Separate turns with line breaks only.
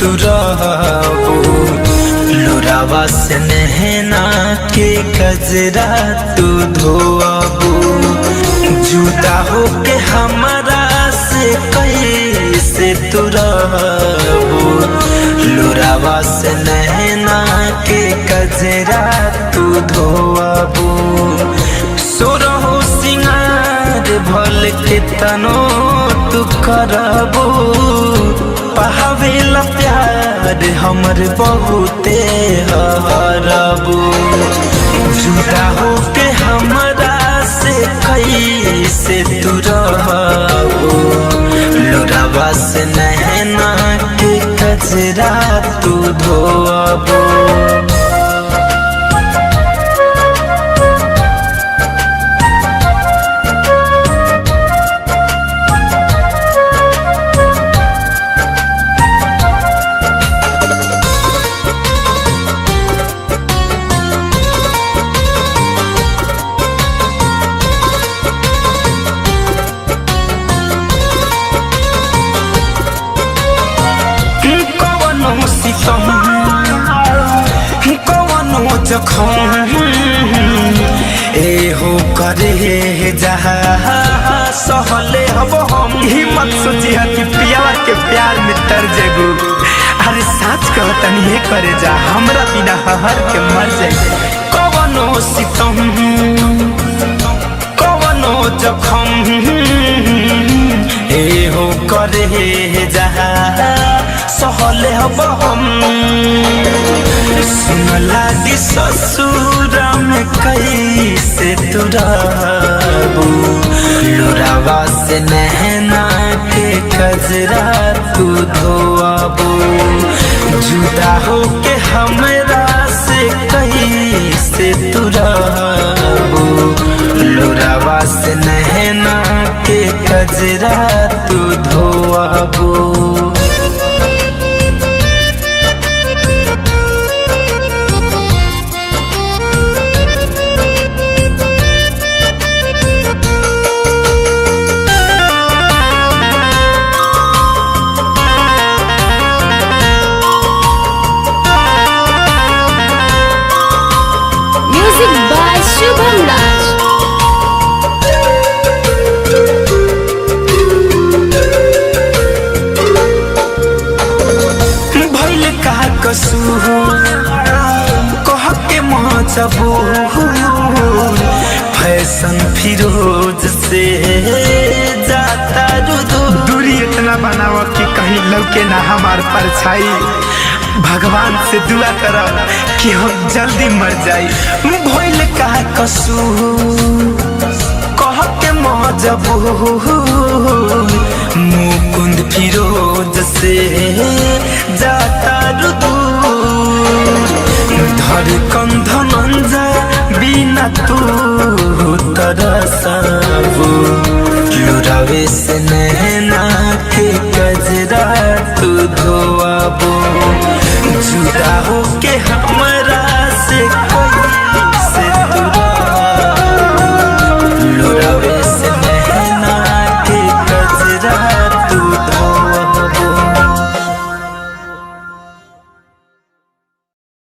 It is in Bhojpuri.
तू रहबू। लोरावा से नहना के कजरा तू धोबू। जुदा होके हमारा से कैसे तू रहबू। लोरावा से नहना के कजरा तू धोबू। सोरहो सिंगार भल के तनो तू करबू। पावेला प्यार हमर बहुते हरबू। जुदा होके हमरा से कैसे तू रहबू। लोरावा से नहना के कजरा तू धोबू। कवनो जखम एहो करे जहा सहले हब हम। हिम्मत सोची कि पियावा के प्यार में तर जेबू। अरे साच कहतनी हे करे जा हमरा बिना हर के मर जाए। कवनो सितम कवनो जखम एहो करे जहा सहले हब हम। सुन लागी ससुर में कैसे तू रहबू। लोरावा से नहना के कजरा तू धोबू। जुदा होके हमरा से कैसे तू रहबू। लोरावा से नहना के कजरा तू धोबू। कह के मजबूर फैशन फिरोज से जाता दूरी इतना बनावा कि कहीं लौके ना हमार परछाई। भगवान से दुआ करा कि हम जल्दी मर जाई। भइल का कसूर कह के मजबूर मुकुंद फिरोज से जाता धड़कन धनंजय बिना तू तरसबू। लोरावे से नहना के कजरा तू धोबू। जुदा होके हम